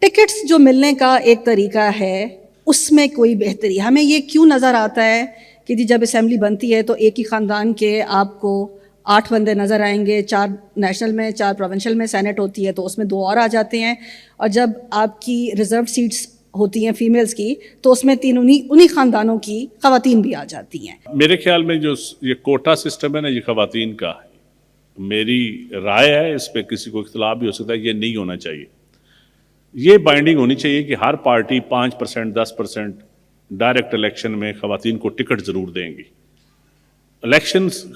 Tickets جو ملنے کا ایک طریقہ ہے اس میں کوئی بہتری ہمیں یہ کیوں نظر آتا ہے کہ جب اسمبلی بنتی ہے تو ایک ہی خاندان کے آپ کو 8 بندے نظر آئیں گے، 4 نیشنل میں 4 پروونشل میں سینٹ ہوتی ہے تو اس میں 2 اور آ جاتے ہیں، اور جب آپ کی ریزرو سیٹس ہوتی ہیں فیمیلز کی تو اس میں 3 انہی خاندانوں کی خواتین بھی آ جاتی ہیں۔ میرے خیال میں جو یہ کوٹا سسٹم ہے نا، یہ خواتین کا ہے، میری رائے ہے، اس پہ کسی کو اختلاف بھی ہو سکتا ہے، یہ نہیں ہونا چاہیے۔ یہ بائنڈنگ ہونی چاہیے کہ ہر پارٹی 5% 10% ڈائریکٹ الیکشن میں خواتین کو ٹکٹ ضرور دیں گی۔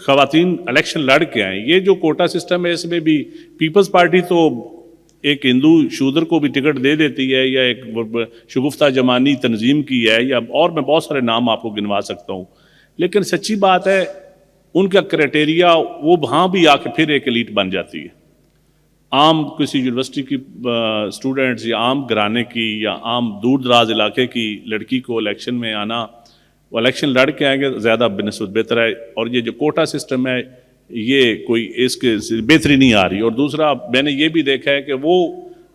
خواتین الیکشن لڑ کے آئیں۔ یہ جو کوٹا سسٹم ہے اس میں بھی پیپلز پارٹی تو ایک ہندو شودر کو بھی ٹکٹ دے دیتی ہے، یا ایک شگفتہ جمانی تنظیم کی ہے، یا اور میں بہت سارے نام آپ کو گنوا سکتا ہوں، لیکن سچی بات ہے ان کا کرائٹیریا وہ وہاں بھی آ کے پھر ایک ایلیٹ بن جاتی ہے۔ عام کسی یونیورسٹی کی اسٹوڈنٹس یا عام گھرانے کی یا عام دور دراز علاقے کی لڑکی کو الیکشن میں آنا، وہ الیکشن لڑ کے آئیں گے زیادہ بنسبت بہتر ہے۔ اور یہ جو کوٹا سسٹم ہے یہ کوئی اس کے بہتری نہیں آ رہی۔ اور دوسرا میں نے یہ بھی دیکھا ہے کہ وہ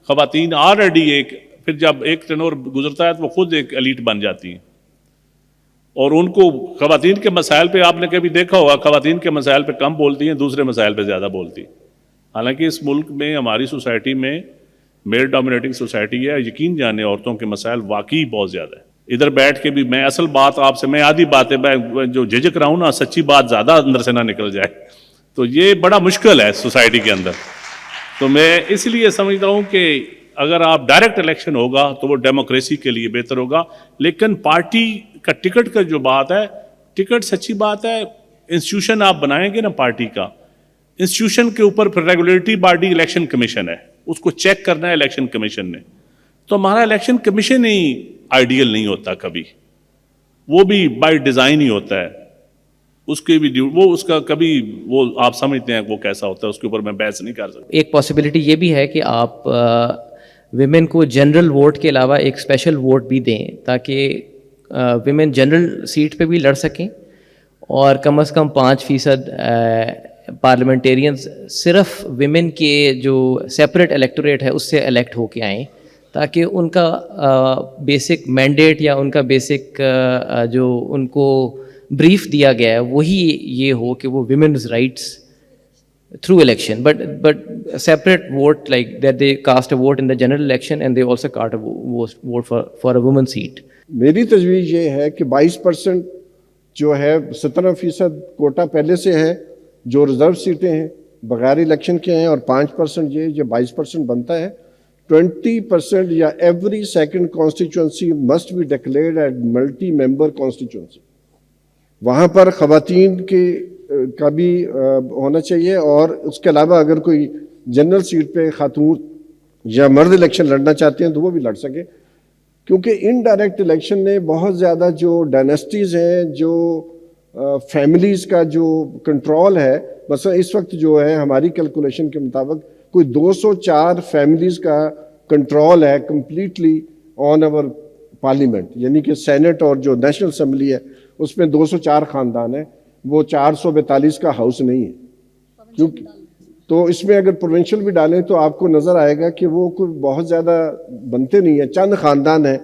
خواتین آلریڈی پھر جب ایک ٹرنور گزرتا ہے تو وہ خود ایک ایلیٹ بن جاتی ہیں، اور ان کو خواتین کے مسائل پہ آپ نے کبھی دیکھا ہوگا، خواتین کے مسائل پہ کم بولتی ہیں، دوسرے مسائل پہ زیادہ بولتی ہیں۔ حالانکہ اس ملک میں ہماری سوسائٹی میں میل ڈومینیٹنگ سوسائٹی ہے، یقین جانے عورتوں کے مسائل واقعی بہت زیادہ ہے۔ ادھر بیٹھ کے بھی میں اصل بات آپ سے، میں آدھی باتیں میں جو جھجک رہا ہوں نا، سچی بات زیادہ اندر سے نہ نکل جائے تو یہ بڑا مشکل ہے سوسائٹی کے اندر۔ تو میں اس لیے سمجھتا ہوں کہ اگر آپ ڈائریکٹ الیکشن ہوگا تو وہ ڈیموکریسی کے لیے بہتر ہوگا، لیکن پارٹی کا ٹکٹ کا جو بات ہے، ٹکٹ سچی بات ہے، انسٹیٹیوشن آپ بنائیں گے نا پارٹی کا، انسٹیٹیوشن کے اوپر پھر ریگولیٹری باڈی الیکشن کمیشن ہے، اس کو چیک کرنا ہے الیکشن کمیشن نے۔ تو ہمارا الیکشن کمیشن ہی آئیڈیل نہیں ہوتا کبھی، وہ بھی بائی ڈیزائن ہی ہوتا ہے، اس کے بھی وہ اس کا کبھی وہ آپ سمجھتے ہیں وہ کیسا ہوتا ہے، اس کے اوپر میں بحث نہیں کر سکتا۔ ایک پاسبلٹی یہ بھی ہے کہ آپ ویمن کو جنرل ووٹ کے علاوہ ایک اسپیشل ووٹ بھی دیں تاکہ ویمن جنرل سیٹ پہ بھی لڑ سکیں، اور کم از کم 5% پارلیمنٹیرینز صرف ویمن کے جو سیپریٹ الیکٹوریٹ ہے اس سے الیکٹ ہو کے آئیں، تاکہ ان کا بیسک مینڈیٹ یا ان کا بیسک جو ان کو بریف دیا گیا ہے وہی یہ ہو کہ وہ women's rights through election, but separate vote, like that they cast a vote in the general election and they also cast a vote for a woman seat. میری تجویز یہ ہے کہ 22% جو ہے 17% کوٹا پہلے سے ہے جو ریزرو سیٹیں ہیں بغیر الیکشن کے ہیں، اور 5% یہ جو 22% بنتا ہے، 20% یا every second constituency must be declared at multi member constituency. وہاں پر خواتین کا بھی ہونا چاہیے، اور اس کے علاوہ اگر کوئی جنرل سیٹ پہ خاتون یا مرد الیکشن لڑنا چاہتے ہیں تو وہ بھی لڑ سکے، کیونکہ انڈائریکٹ الیکشن نے بہت زیادہ جو ڈائنیسٹیز ہیں، جو فیملیز کا جو کنٹرول ہے، مثلا اس وقت جو ہے ہماری کیلکولیشن کے مطابق کوئی 204 فیملیز کا کنٹرول ہے کمپلیٹلی آن اوور پارلیمنٹ، یعنی کہ سینٹ اور جو نیشنل اسمبلی ہے اس میں 204 خاندان ہیں، وہ 442 کا ہاؤس نہیں ہے۔ تو اس میں اگر پروونشل بھی ڈالیں تو آپ کو نظر آئے گا کہ وہ کوئی بہت زیادہ بنتے نہیں ہیں، چند خاندان ہیں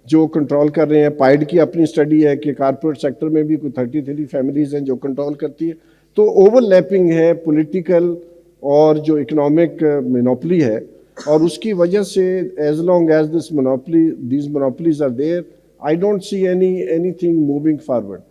جو کنٹرول کر رہے ہیں۔ پائڈ کی اپنی اسٹڈی ہے کہ کارپوریٹ سیکٹر میں بھی کوئی 33 فیملیز ہیں جو کنٹرول کرتی ہے۔ تو اوور لیپنگ ہے پولیٹیکل اور جو اکنامک مونوپلی ہے، اور اس کی وجہ سے as long as these monopolies are there, I don't see anything moving forward.